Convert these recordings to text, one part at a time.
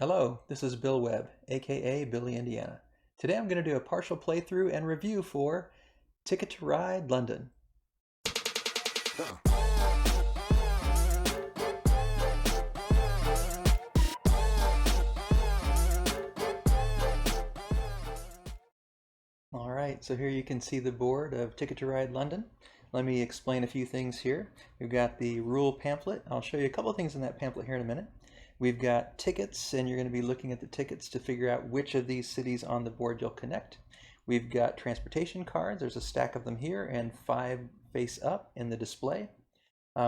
Hello, this is Bill Webb, aka Billy Indiana. Today I'm going to do a partial playthrough and review for Ticket to Ride London. Alright, so here you can see the board of Ticket to Ride London. Let me explain a few things here. We've got the rule pamphlet. I'll show you a couple of things in that pamphlet here in a minute. We've got tickets, and you're going to be looking at the tickets to figure out which of these cities on the board you'll connect. We've got transportation cards. There's a stack of them here and 5 face up in the display.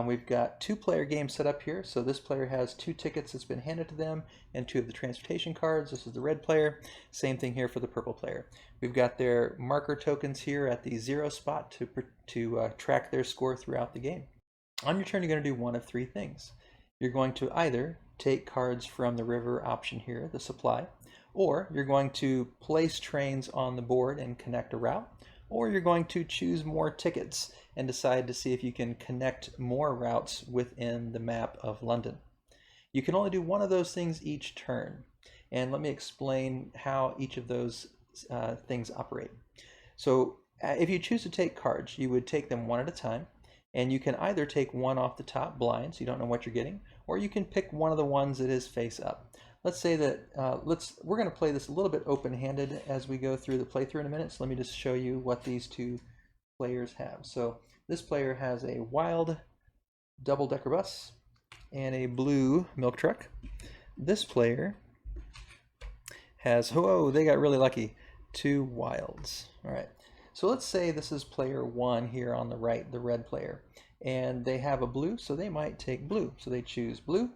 We've got 2-player games set up here. So this player has 2 tickets that's been handed to them and 2 of the transportation cards. This is the red player. Same thing here for the purple player. We've got their marker tokens here at the 0 spot to track their score throughout the game. On your turn, you're going to do one of 3 things. You're going to either take cards from the river option here, the supply, or you're going to place trains on the board and connect a route, or you're going to choose more tickets and decide to see if you can connect more routes within the map of London. You can only do one of those things each turn, and let me explain how each of those things operate. So if you choose to take cards, you would take them one at a time, and you can either take one off the top blind, so you don't know what you're getting, or you can pick one of the ones that is face up. Let's say that we're going to play this a little bit open-handed as we go through the playthrough in a minute. So let me just show you what these 2 players have. So this player has a wild double-decker bus and a blue milk truck. This player has, whoa, they got really lucky, 2 wilds. All right. So let's say this is player 1 here on the right, the red player, and they have a blue, so they might take blue. So they choose blue,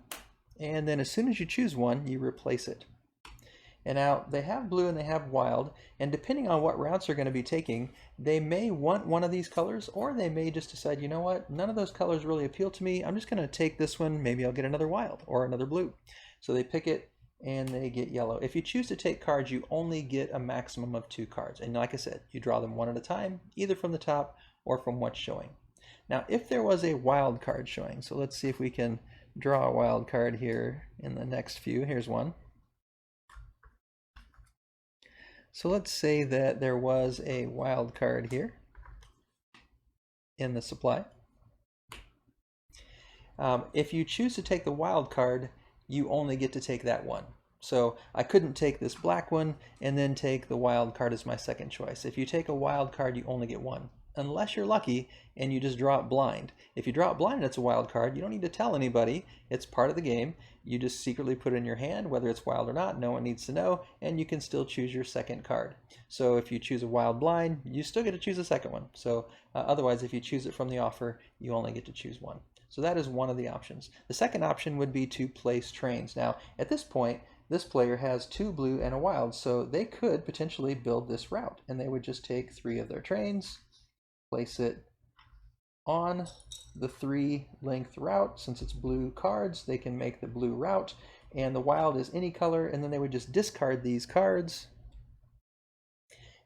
and then as soon as you choose one, you replace it. And now they have blue and they have wild, and depending on what routes they're going to be taking, they may want one of these colors, or they may just decide, you know what, none of those colors really appeal to me. I'm just going to take this one. Maybe I'll get another wild or another blue. So they pick it and they get yellow. If you choose to take cards, you only get a maximum of 2 cards. And like I said, you draw them one at a time, either from the top or from what's showing. Now, if there was a wild card showing, so let's see if we can draw a wild card here in the next few. Here's one. So let's say that there was a wild card here in the supply. If you choose to take the wild card, you only get to take that one. So I couldn't take this black one and then take the wild card as my second choice. If you take a wild card, you only get one, unless you're lucky and you just draw it blind. If you draw it blind and it's a wild card, you don't need to tell anybody. It's part of the game. You just secretly put it in your hand, whether it's wild or not. No one needs to know, and you can still choose your second card. So if you choose a wild blind, you still get to choose a second one. So otherwise, if you choose it from the offer, you only get to choose one. So that is one of the options. The second option would be to place trains. Now, at this point, this player has 2 blue and a wild, so they could potentially build this route, and they would just take 3 of their trains, place it on the 3-length route. Since it's blue cards, they can make the blue route, and the wild is any color, and then they would just discard these cards,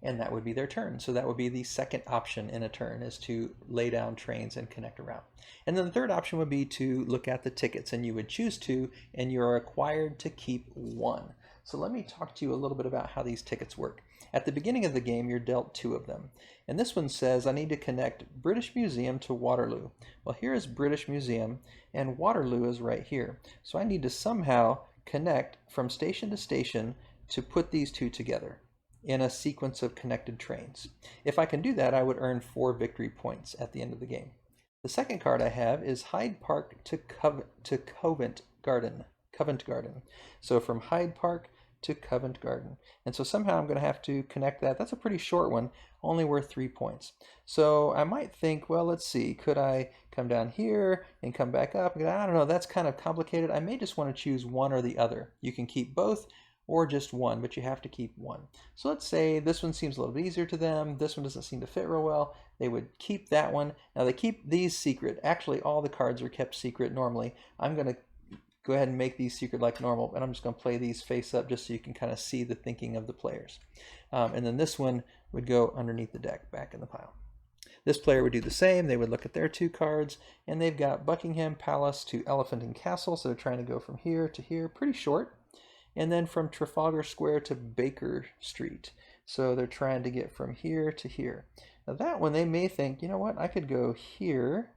and that would be their turn. So that would be the second option in a turn, is to lay down trains and connect a route. And then the third option would be to look at the tickets, and you would choose 2, and you're required to keep 1. So let me talk to you a little bit about how these tickets work. At the beginning of the game, you're dealt 2 of them. And this one says, I need to connect British Museum to Waterloo. Well, here is British Museum, and Waterloo is right here. So I need to somehow connect from station to station to put these 2 together in a sequence of connected trains. If I can do that, I would earn 4 victory points at the end of the game. The second card I have is Hyde Park to Covent Garden. So from Hyde Park to Covent Garden. And so somehow I'm going to have to connect that. That's a pretty short one, only worth 3 points. So I might think, well, let's see, could I come down here and come back up? I don't know, that's kind of complicated. I may just want to choose one or the other. You can keep both or just one, but you have to keep one. So let's say this one seems a little bit easier to them. This one doesn't seem to fit real well. They would keep that one. Now they keep these secret. Actually, all the cards are kept secret normally. I'm going to go ahead and make these secret like normal, and I'm just going to play these face up just so you can kind of see the thinking of the players. And then this one would go underneath the deck, back in the pile. This player would do the same. They would look at their 2 cards, and they've got Buckingham Palace to Elephant and Castle, so they're trying to go from here to here, pretty short. and then from Trafalgar Square to Baker Street. So they're trying to get from here to here. Now that one, they may think, you know what, I could go here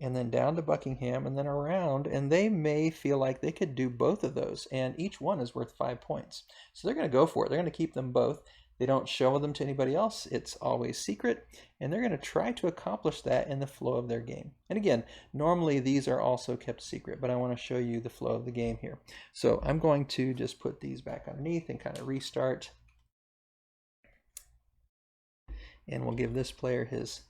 and then down to Buckingham and then around, and they may feel like they could do both of those, and each one is worth 5 points. So they're going to go for it. They're going to keep them both. They don't show them to anybody else. It's always secret, and they're going to try to accomplish that in the flow of their game. And again, normally these are also kept secret, but I want to show you the flow of the game here. So I'm going to just put these back underneath and kind of restart. And we'll give this player his,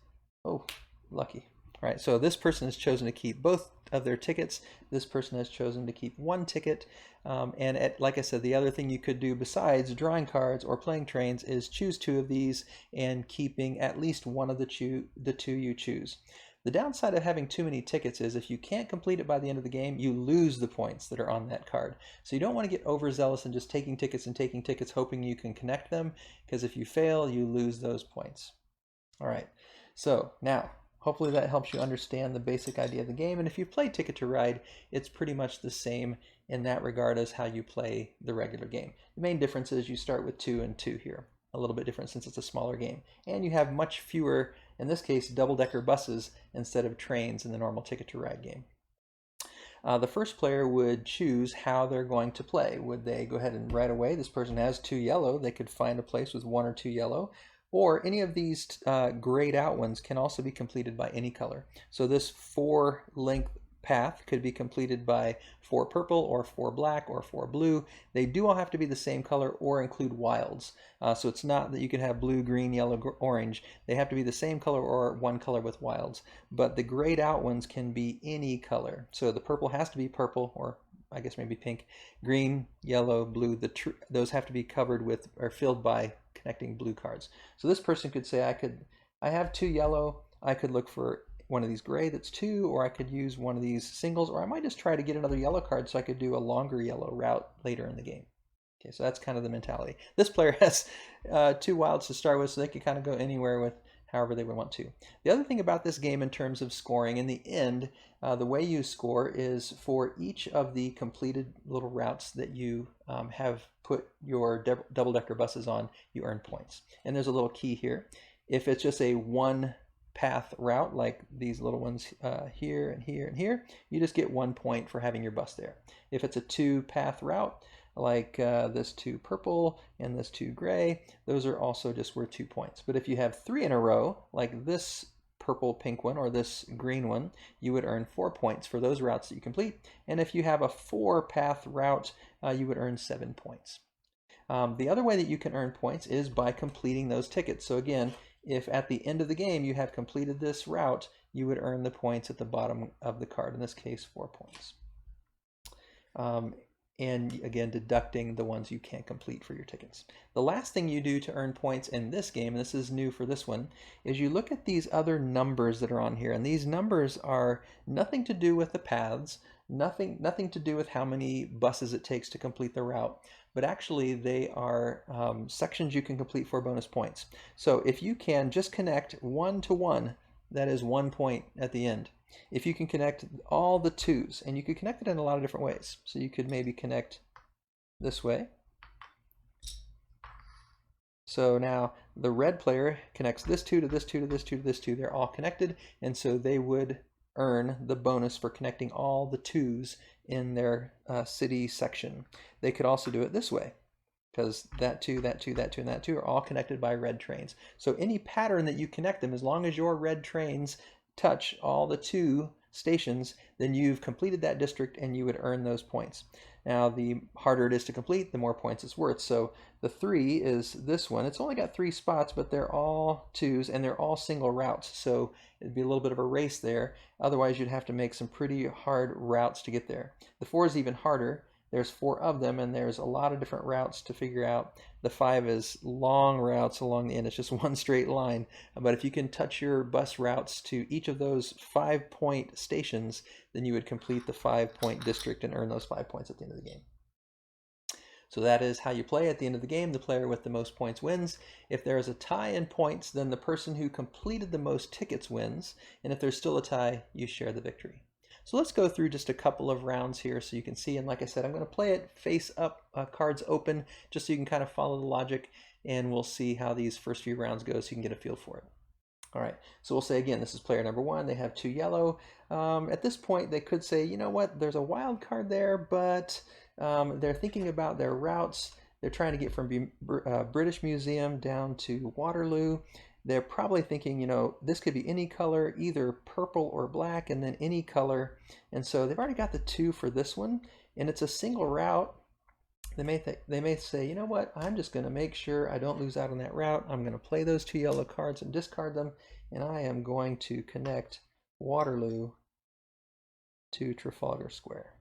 oh, lucky. All right, so this person has chosen to keep both of their tickets. This person has chosen to keep one ticket. Like I said, the other thing you could do besides drawing cards or playing trains is choose 2 of these and keeping at least one of the 2 you choose. The downside of having too many tickets is if you can't complete it by the end of the game, you lose the points that are on that card. So you don't want to get overzealous and just taking tickets hoping you can connect them, because if you fail, you lose those points. All right, so now hopefully that helps you understand the basic idea of the game. And if you've played Ticket to Ride, it's pretty much the same in that regard as how you play the regular game. The main difference is you start with 2 and 2 here. A little bit different since it's a smaller game. And you have much fewer, in this case, double-decker buses instead of trains in the normal Ticket to Ride game. The first player would choose how they're going to play. Would they go ahead and right away, this person has 2 yellow, they could find a place with 1 or 2 yellow. Or any of these grayed out ones can also be completed by any color. So this 4-length path could be completed by 4 purple or 4 black or 4 blue. They do all have to be the same color or include wilds. So it's not that you can have blue, green, yellow, orange. They have to be the same color or one color with wilds. But the grayed out ones can be any color. So the purple has to be purple, or I guess maybe pink, green, yellow, blue. Those have to be covered with or filled by connecting blue cards. So this person could say, I have 2 yellow, I could look for one of these gray that's 2, or I could use one of these singles, or I might just try to get another yellow card so I could do a longer yellow route later in the game. Okay, so that's kind of the mentality. This player has 2 wilds to start with, so they could kind of go anywhere with however they would want to. The other thing about this game in terms of scoring, in the end, the way you score is for each of the completed little routes that you have put your double-decker buses on, you earn points. And there's a little key here. If it's just a 1-path route, like these little ones here and here and here, you just get 1 point for having your bus there. If it's a 2-path route, like this 2 purple and this 2 gray, those are also just worth 2 points. But if you have 3 in a row, like this purple pink one or this green one, you would earn 4 points for those routes that you complete. And if you have a 4-path route, you would earn 7 points. The other way that you can earn points is by completing those tickets. So again, if at the end of the game you have completed this route, you would earn the points at the bottom of the card, in this case 4 points. And again, deducting the ones you can't complete for your tickets. The last thing you do to earn points in this game, and this is new for this one, is you look at these other numbers that are on here, and these numbers are nothing to do with the paths, nothing to do with how many buses it takes to complete the route, but actually they are sections you can complete for bonus points. So if you can just connect 1 to 1, that is 1 point at the end. If you can connect all the 2s, and you could connect it in a lot of different ways. So you could maybe connect this way. So now the red player connects this 2 to this 2 to this 2 to this 2. They're all connected, and so they would earn the bonus for connecting all the 2s in their city section. They could also do it this way, because that 2, that 2, that 2, and that 2 are all connected by red trains. So any pattern that you connect them, as long as your red trains touch all the 2 stations, then you've completed that district and you would earn those points. Now, the harder it is to complete, the more points it's worth. So the 3 is this one. It's only got 3 spots, but they're all 2s and they're all single routes. So it'd be a little bit of a race there. Otherwise, you'd have to make some pretty hard routes to get there. The 4 is even harder. There's 4 of them, and there's a lot of different routes to figure out. The 5 is long routes along the end. It's just one straight line. But if you can touch your bus routes to each of those 5-point stations, then you would complete the 5-point district and earn those 5 points at the end of the game. So that is how you play at the end of the game. The player with the most points wins. If there is a tie in points, then the person who completed the most tickets wins. And if there's still a tie, you share the victory. So let's go through just a couple of rounds here so you can see. And like I said, I'm going to play it face up, cards open, just so you can kind of follow the logic, and we'll see how these first few rounds go so you can get a feel for it. All right, so we'll say again, this is player number one. They have 2 yellow. At this point, they could say, you know what, there's a wild card there, but they're thinking about their routes. They're trying to get from British Museum down to Waterloo. They're probably thinking, you know, this could be any color, either purple or black, and then any color. And so they've already got the 2 for this one, and it's a single route. They may say, you know what, I'm just going to make sure I don't lose out on that route. I'm going to play those 2 yellow cards and discard them, and I am going to connect Waterloo to Trafalgar Square.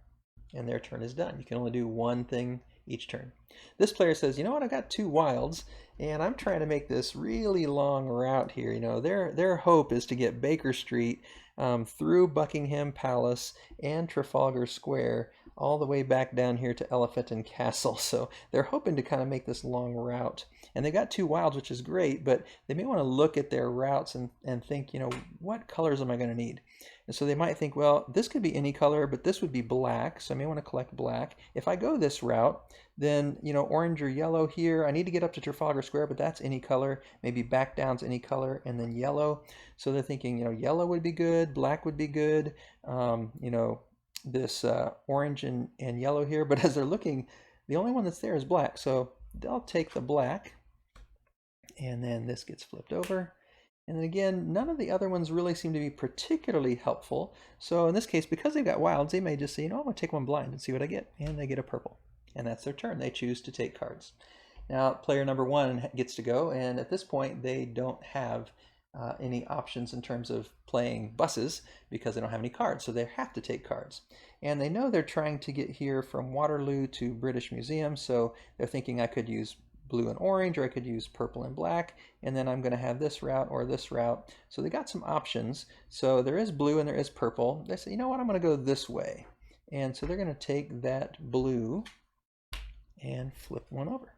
And their turn is done. You can only do one thing each turn. This player says, you know what, I got 2 wilds, and I'm trying to make this really long route here. You know, their hope is to get Baker Street through Buckingham Palace and Trafalgar Square all the way back down here to Elephant and Castle. So they're hoping to kind of make this long route. And they got 2 wilds, which is great, but they may want to look at their routes and think, you know, what colors am I going to need? And so they might think, well, this could be any color, but this would be black, so I may want to collect black. If I go this route, then, you know, orange or yellow here, I need to get up to Trafalgar Square, but that's any color. Maybe back down's any color, and then yellow. So they're thinking, you know, yellow would be good, black would be good, you know, this orange and yellow here. But as they're looking, the only one that's there is black. So they'll take the black, and then this gets flipped over. And then again, none of the other ones really seem to be particularly helpful. So in this case, because they've got wilds, they may just say, you know, I'm going to take one blind and see what I get. And they get a purple. And that's their turn. They choose to take cards. Now, player number one gets to go. And at this point, they don't have any options in terms of playing buses because they don't have any cards. So they have to take cards. And they know they're trying to get here from Waterloo to British Museum. So they're thinking I could use blue and orange, or I could use purple and black, and then I'm going to have this route or this route. So they got some options. So there is blue and there is purple. They say, you know what, I'm going to go this way. And so they're going to take that blue and flip one over.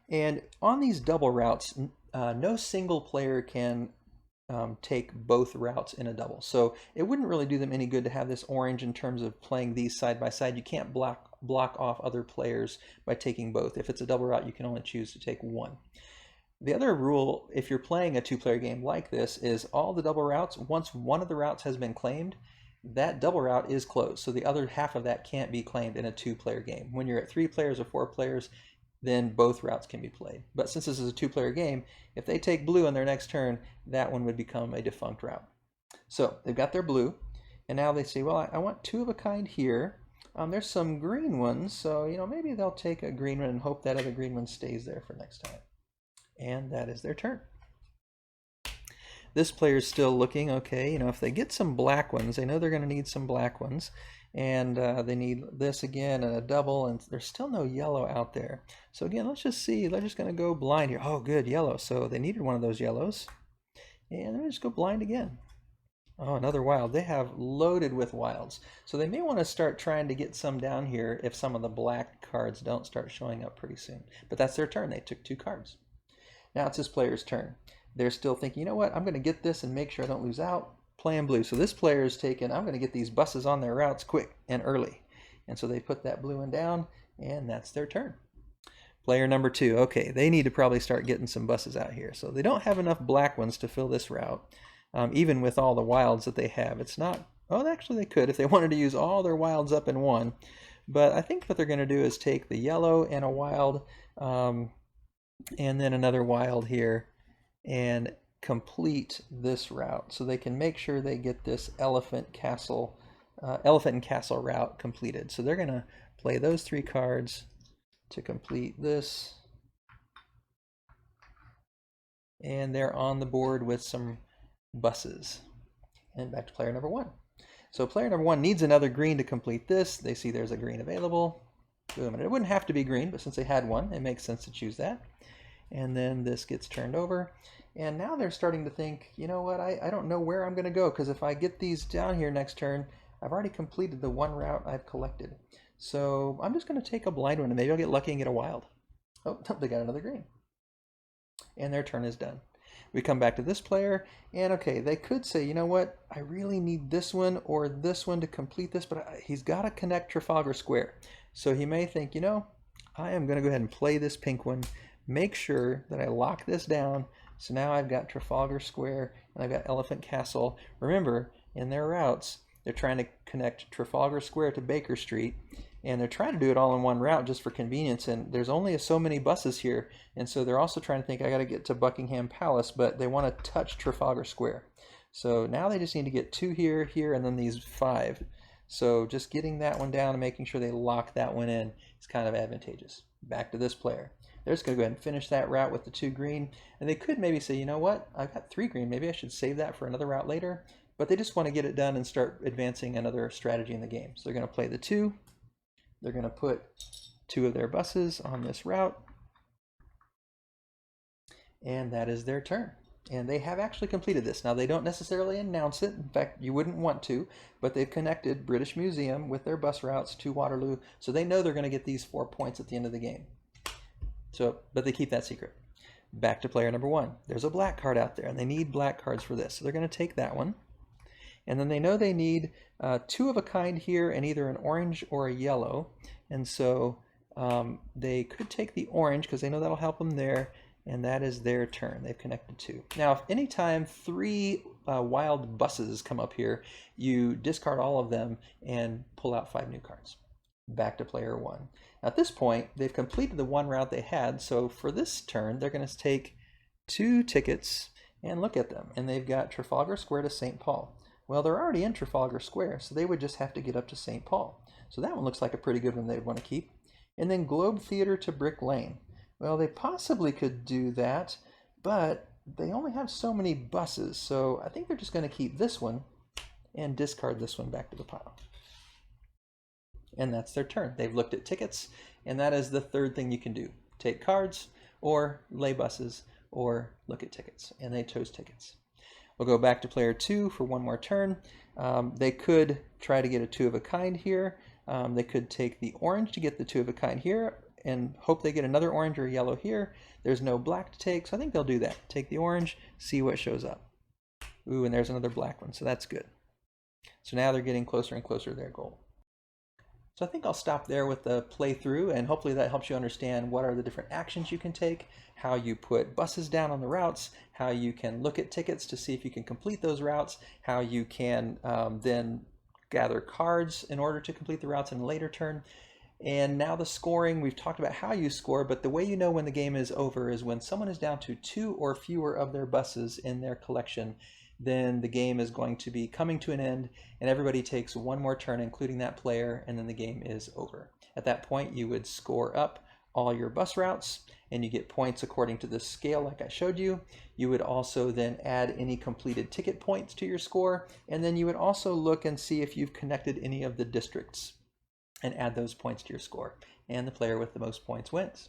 And on these double routes, no single player can take both routes in a double. So it wouldn't really do them any good to have this orange in terms of playing these side by side. You can't block off other players by taking both. If it's a double route, you can only choose to take one. The other rule, if you're playing a 2-player game like this, is all the double routes, once one of the routes has been claimed, that double route is closed. So the other half of that can't be claimed in a 2-player game. When you're at 3 players or 4 players, then both routes can be played. But since this is a 2-player game, if they take blue on their next turn, that one would become a defunct route. So they've got their blue, and now they say, well, I want 2 of a kind here. There's some green ones, so, you know, maybe they'll take a green one and hope that other green one stays there for next time. And that is their turn. This player's still looking, okay, you know, if they get some black ones, they know they're going to need some black ones. And they need this again and a double, and there's still no yellow out there. So again, let's just see. They're just going to go blind here. Oh, good, yellow. So they needed one of those yellows. And then just go blind again. Oh, another wild. They have loaded with wilds. So they may want to start trying to get some down here if some of the black cards don't start showing up pretty soon. But that's their turn. They took 2 cards. Now it's this player's turn. They're still thinking, you know what, I'm going to get this and make sure I don't lose out. Playing blue. So this player is taking, I'm going to get these buses on their routes quick and early. And so they put that blue one down, and that's their turn. Player number 2, okay, they need to probably start getting some buses out here. So they don't have enough black ones to fill this route, even with all the wilds that they have. It's not, oh, actually they could if they wanted to use all their wilds up in one. But I think what they're going to do is take the yellow and a wild, and then another wild here, and complete this route so they can make sure they get this elephant and castle route completed. So they're going to play those 3 cards to complete this, and they're on the board with some buses. And back to player number 1. So player number 1 needs another green to complete this. They see there's a green available. Boom. And it wouldn't have to be green, but since they had one, it makes sense to choose that. And then this gets turned over. And now they're starting to think, you know what, I don't know where I'm going to go, because if I get these down here next turn, I've already completed the one route I've collected. So I'm just going to take a blind one, and maybe I'll get lucky and get a wild. Oh, they got another green. And their turn is done. We come back to this player, and okay, they could say, you know what, I really need this one or this one to complete this, but he's got to connect Trafalgar Square. So he may think, you know, I am going to go ahead and play this pink one, make sure that I lock this down. So now I've got Trafalgar Square and I've got Elephant Castle. Remember, in their routes, they're trying to connect Trafalgar Square to Baker Street, and they're trying to do it all in one route just for convenience, and there's only so many buses here, and so they're also trying to think, I got to get to Buckingham Palace, but they want to touch Trafalgar Square. So now they just need to get 2 here, here, and then these 5. So just getting that one down and making sure they lock that one in is kind of advantageous. Back to this player. They're just going to go ahead and finish that route with the 2 green, and they could maybe say, you know what, I've got 3 green, maybe I should save that for another route later, but they just want to get it done and start advancing another strategy in the game. So they're going to play the 2. They're going to put 2 of their buses on this route, and that is their turn. And they have actually completed this. Now, they don't necessarily announce it. In fact, you wouldn't want to, but they've connected British Museum with their bus routes to Waterloo, so they know they're going to get these 4 points at the end of the game. So, but they keep that secret. Back to player number 1. There's a black card out there, and they need black cards for this. So they're going to take that one. And then they know they need 2 of a kind here and either an orange or a yellow. And so they could take the orange because they know that'll help them there. And that is their turn. They've connected 2. Now, if anytime 3 wild buses come up here, you discard all of them and pull out 5 new cards. Back to player 1. At this point, they've completed the 1 route they had. So for this turn, they're going to take 2 tickets and look at them. And they've got Trafalgar Square to St. Paul. Well, they're already in Trafalgar Square, so they would just have to get up to St. Paul. So that one looks like a pretty good one they'd want to keep. And then Globe Theatre to Brick Lane. Well, they possibly could do that, but they only have so many buses, so I think they're just going to keep this one and discard this one back to the pile. And that's their turn. They've looked at tickets, and that is the 3rd thing you can do. Take cards, or lay buses, or look at tickets. And they chose tickets. We'll go back to player 2 for 1 more turn. They could try to get a 2 of a kind here. They could take the orange to get the 2 of a kind here and hope they get another orange or yellow here. There's no black to take, so I think they'll do that. Take the orange, see what shows up. Ooh, and there's another black one, so that's good. So now they're getting closer and closer to their goal. So I think I'll stop there with the playthrough, and hopefully that helps you understand what are the different actions you can take, how you put buses down on the routes, how you can look at tickets to see if you can complete those routes, how you can then gather cards in order to complete the routes in a later turn. And now the scoring, we've talked about how you score, but the way you know when the game is over is when someone is down to 2 or fewer of their buses in their collection, then the game is going to be coming to an end, and everybody takes 1 more turn, including that player, and then the game is over. At that point, you would score up all your bus routes, and you get points according to the scale like I showed you. You would also then add any completed ticket points to your score, and then you would also look and see if you've connected any of the districts and add those points to your score, and the player with the most points wins.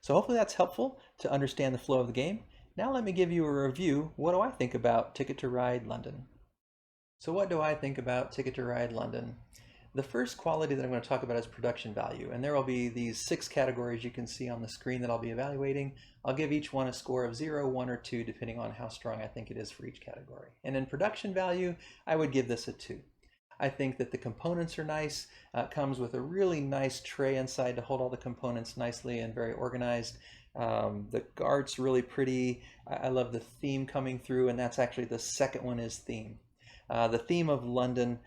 So hopefully that's helpful to understand the flow of the game. Now let me give you a review. What do I think about Ticket to Ride London? So what do I think about Ticket to Ride London? The first quality that I'm going to talk about is production value, and there will be these 6 categories you can see on the screen that I'll be evaluating. I'll give each one a score of 0, 1, or 2, depending on how strong I think it is for each category. And in production value, I would give this a 2. I think that the components are nice. It comes with a really nice tray inside to hold all the components nicely and very organized. The art's really pretty. I love the theme coming through, and that's actually the second one is theme. The theme of London,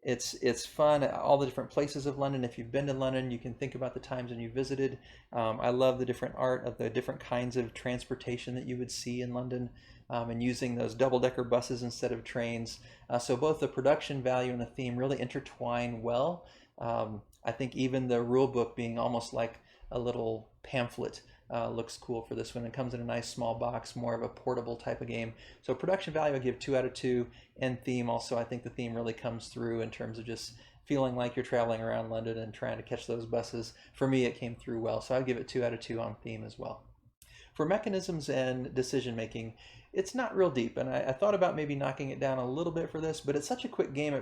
it's fun. All the different places of London. If you've been to London, you can think about the times when you visited. I love the different art of the different kinds of transportation that you would see in London, and using those double-decker buses instead of trains. So both the production value and the theme really intertwine well. I think even the rule book being almost like a little pamphlet looks cool for this one. It comes in a nice small box, more of a portable type of game. So production value, I give 2 out of 2. And theme also, I think the theme really comes through in terms of just feeling like you're traveling around London and trying to catch those buses. For me, it came through well. So I'd give it 2 out of 2 on theme as well. For mechanisms and decision making, it's not real deep, and I thought about maybe knocking it down a little bit for this, but it's such a quick game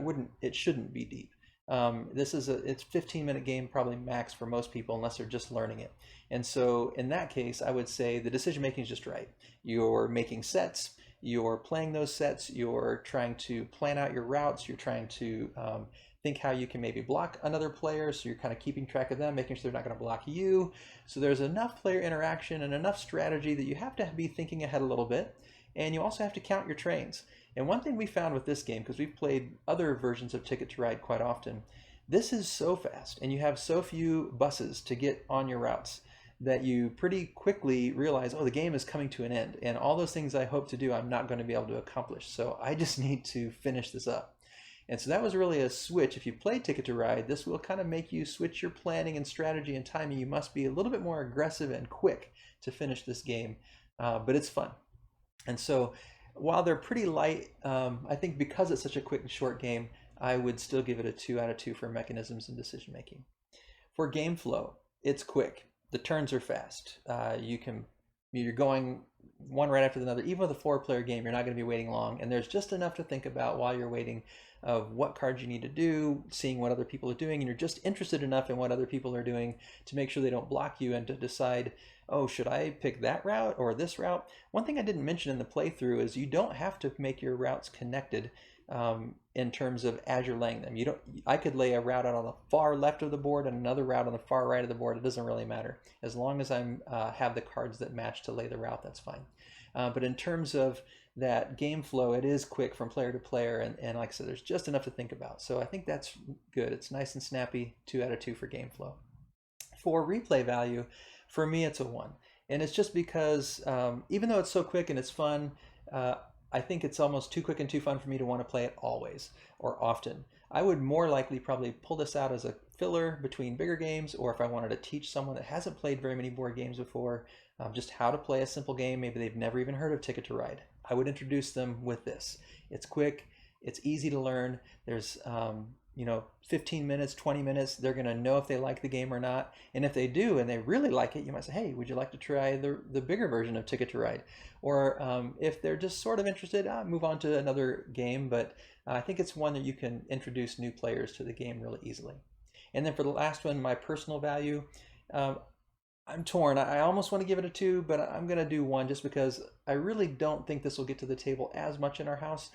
it shouldn't be deep. It's 15-minute game probably max for most people unless they're just learning it. And so in that case, I would say the decision making is just right. You're making sets, you're playing those sets, you're trying to plan out your routes, you're trying to think how you can maybe block another player, so you're kind of keeping track of them, making sure they're not going to block you. So there's enough player interaction and enough strategy that you have to be thinking ahead a little bit, and you also have to count your trains. And one thing we found with this game, because we've played other versions of Ticket to Ride quite often, this is so fast and you have so few buses to get on your routes that you pretty quickly realize, oh, the game is coming to an end, and all those things I hope to do, I'm not going to be able to accomplish. So I just need to finish this up. And so that was really a switch. If you play Ticket to Ride, this will kind of make you switch your planning and strategy and timing. You must be a little bit more aggressive and quick to finish this game, but it's fun. And so while they're pretty light, I think because it's such a quick and short game, I would still give it a 2 out of 2 for mechanisms and decision making. For game flow, it's quick. The turns are fast. You're going one right after another. Even with a 4-player game, you're not going to be waiting long, and there's just enough to think about while you're waiting of what cards you need to do, seeing what other people are doing, and you're just interested enough in what other people are doing to make sure they don't block you and to decide, oh, should I pick that route or this route? One thing I didn't mention in the playthrough is you don't have to make your routes connected in terms of as you're laying them. I could lay a route out on the far left of the board and another route on the far right of the board. It doesn't really matter. As long as I have the cards that match to lay the route, that's fine. But in terms of that game flow, it is quick from player to player, and like I said, there's just enough to think about. So I think that's good. It's nice and snappy. 2 out of 2 for game flow. For replay value, for me, it's a 1. And it's just because even though it's so quick and it's fun, I think it's almost too quick and too fun for me to want to play it always or often. I would more likely probably pull this out as a filler between bigger games, or if I wanted to teach someone that hasn't played very many board games before, just how to play a simple game. Maybe they've never even heard of Ticket to Ride. I would introduce them with this. It's quick, it's easy to learn. There's 15 minutes, 20 minutes, they're going to know if they like the game or not. And if they do and they really like it, you might say, hey, would you like to try the bigger version of Ticket to Ride? Or if they're just sort of interested, move on to another game. But I think it's one that you can introduce new players to the game really easily. And then for the last one, my personal value, I'm torn. I almost want to give it a 2, but I'm going to do 1 just because I really don't think this will get to the table as much in our house.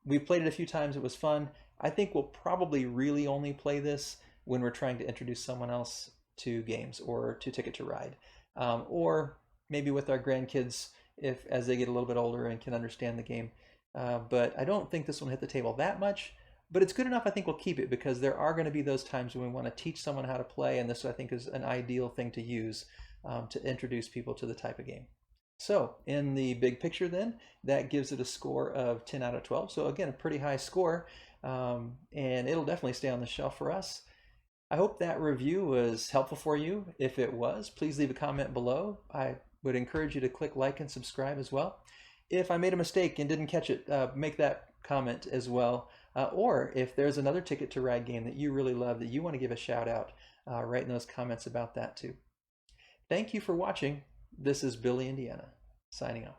We've played it a few times. It was fun. I think we'll probably really only play this when we're trying to introduce someone else to games or to Ticket to Ride, or maybe with our grandkids as they get a little bit older and can understand the game. But I don't think this will hit the table that much. But it's good enough, I think we'll keep it, because there are going to be those times when we want to teach someone how to play, and this I think is an ideal thing to use to introduce people to the type of game. So in the big picture then, that gives it a score of 10 out of 12. So again, a pretty high score, and it'll definitely stay on the shelf for us. I hope that review was helpful for you. If it was, please leave a comment below. I would encourage you to click like and subscribe as well. If I made a mistake and didn't catch it, make that comment as well. Or if there's another Ticket to Ride game that you really love that you want to give a shout out, write in those comments about that too. Thank you for watching. This is Billy, Indiana, signing off.